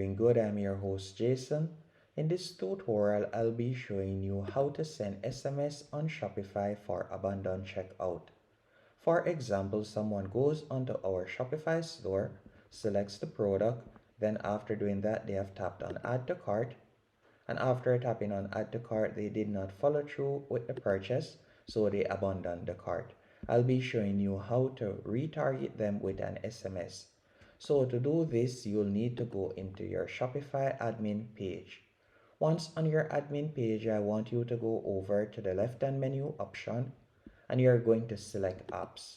Doing good, I'm your host Jason. In this tutorial, I'll be showing you how to send SMS on Shopify for abandoned checkout. For example, someone goes onto our Shopify store, selects the product, then after doing that, they have tapped on add to cart, and after tapping on add to cart, they did not follow through with the purchase, so they abandoned the cart. I'll be showing you how to retarget them with an SMS. So to do this, you'll need to go into your Shopify admin page. Once on your admin page, I want you to go over to the left hand menu option and you're going to select apps.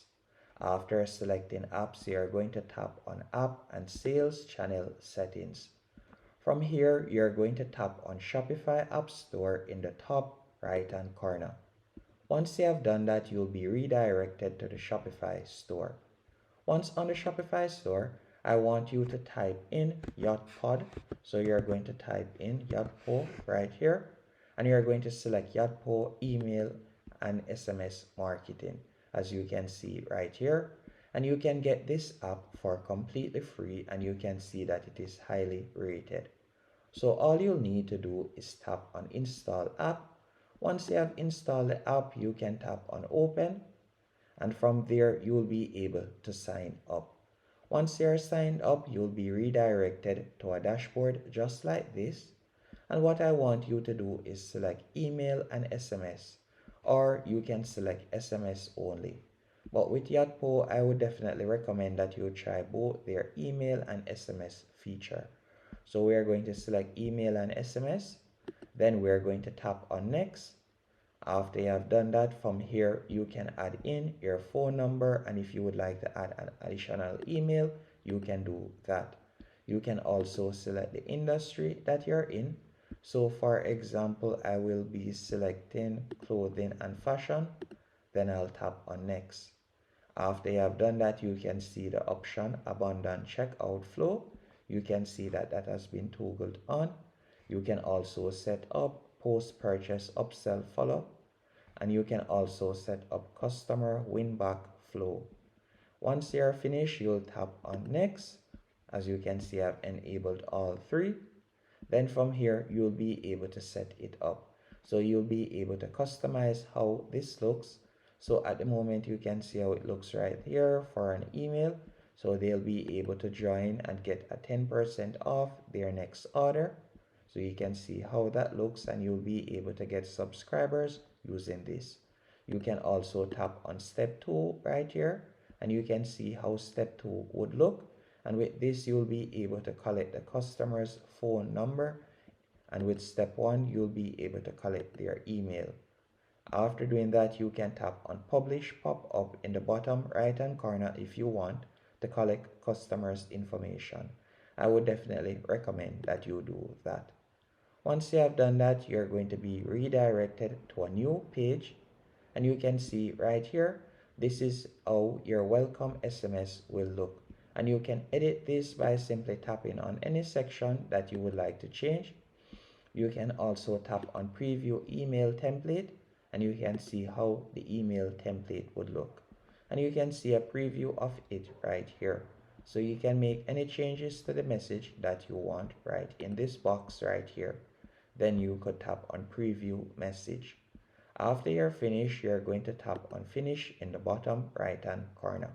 After selecting apps, you're going to tap on app and sales channel settings. From here, you're going to tap on Shopify App Store in the top right hand corner. Once you have done that, you'll be redirected to the Shopify store. Once on the Shopify store, I want you to type in Yachtpod. So you're going to type in Yachtpo right here, and you're going to select Yachtpo email and SMS marketing, as you can see right here. And you can get this app for completely free, and you can see that it is highly rated. So all you'll need to do is tap on install app. Once you have installed the app, you can tap on open, and from there you will be able to sign up. Once you're signed up, you'll be redirected to a dashboard just like this. And what I want you to do is select email and SMS, or you can select SMS only. But with Yotpo, I would definitely recommend that you try both their email and SMS feature. So we are going to select email and SMS. Then we're going to tap on next. After you have done that, from here you can add in your phone number, and if you would like to add an additional email, you can do that. You can also select the industry that you're in. So for example, I will be selecting clothing and fashion, then I'll tap on next. After you have done that, you can see the option abundant checkout flow. You can see that that has been toggled on. You can also set up post purchase upsell follow, and you can also set up customer win back flow. Once you're finished, you'll tap on next. As you can see, I've enabled all three. Then from here, you'll be able to set it up. So you'll be able to customize how this looks. So at the moment, you can see how it looks right here for an email. So they'll be able to join and get a 10% off their next order. So you can see how that looks, and you'll be able to get subscribers using this. You can also tap on step 2 right here, and you can see how step 2 would look. And with this, you'll be able to collect the customer's phone number, and with step 1 you'll be able to collect their email. After doing that, you can tap on publish pop up in the bottom right hand corner if you want to collect customers information. I would definitely recommend that you do that. Once you have done that, you're going to be redirected to a new page, and you can see right here, this is how your welcome SMS will look. And you can edit this by simply tapping on any section that you would like to change. You can also tap on preview email template, and you can see how the email template would look. And you can see a preview of it right here. So you can make any changes to the message that you want right in this box right here. Then you could tap on preview message. After you're finished, you're going to tap on finish in the bottom right hand corner.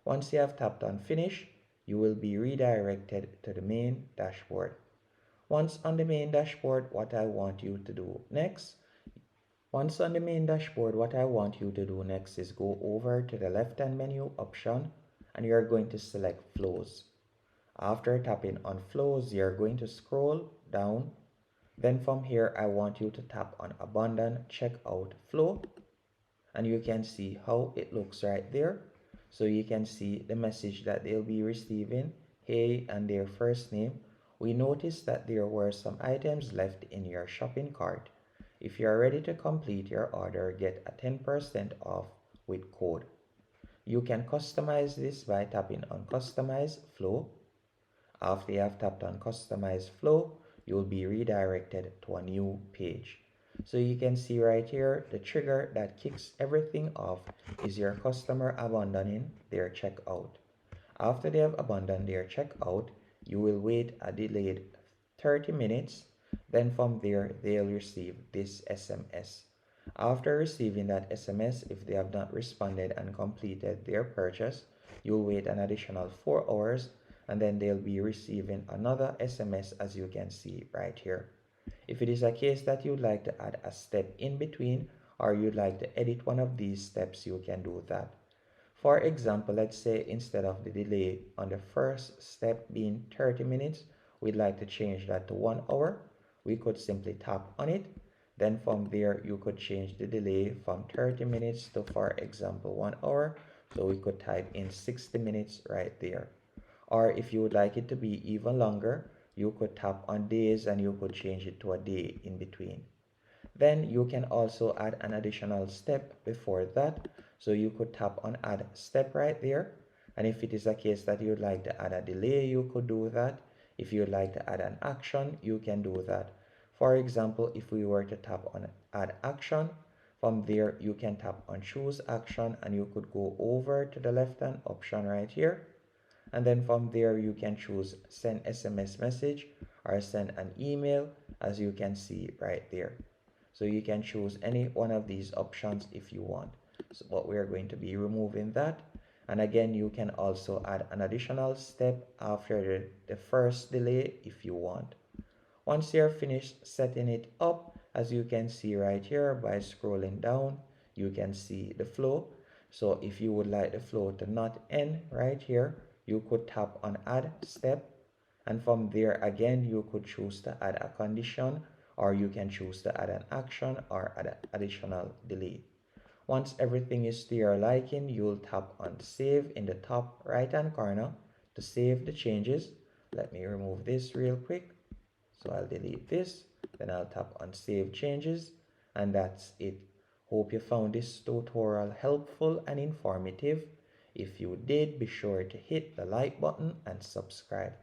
Once you have tapped on finish, you will be redirected to the main dashboard. Once on the main dashboard, what I want you to do next is go over to the left hand menu option, and you're going to select flows. After tapping on flows, you're going to scroll down. Then from here, I want you to tap on abundant checkout flow, and you can see how it looks right there. So you can see the message that they'll be receiving, hey, and their first name. We noticed that there were some items left in your shopping cart. If you are ready to complete your order, get a 10% off with code. You can customize this by tapping on customize flow. After you have tapped on customize flow, you'll be redirected to a new page. So you can see right here, the trigger that kicks everything off is your customer abandoning their checkout. After they have abandoned their checkout, You will wait a delayed 30 minutes. Then from there, they'll receive this SMS. After receiving that SMS, if they have not responded and completed their purchase, you'll wait an additional 4 hours, and then they'll be receiving another SMS, as you can see right here. If it is a case that you'd like to add a step in between, or you'd like to edit one of these steps, you can do that. For example, let's say instead of the delay on the first step being 30 minutes, we'd like to change that to 1 hour. We could simply tap on it. Then from there, you could change the delay from 30 minutes to, for example, 1 hour. So we could type in 60 minutes right there. Or if you would like it to be even longer, you could tap on days and you could change it to a day in between. Then you can also add an additional step before that. So you could tap on add step right there. And if it is a case that you'd like to add a delay, you could do that. If you'd like to add an action, you can do that. For example, if we were to tap on add action, from there you can tap on choose action and you could go over to the left hand option right here. And then from there you can choose send SMS message or send an email, as you can see right there. So you can choose any one of these options if you want. So but we are going to be removing that. And again, you can also add an additional step after the first delay if you want. Once you're finished setting it up, as you can see right here by scrolling down, you can see the flow. So if you would like the flow to not end right here, you could tap on add step, and from there again you could choose to add a condition, or you can choose to add an action or add an additional delay. Once everything is to your liking, you'll tap on save in the top right hand corner to save the changes. Let me remove this real quick. So I'll delete this, then I'll tap on save changes, and that's it. Hope you found this tutorial helpful and informative. If you did, be sure to hit the like button and subscribe.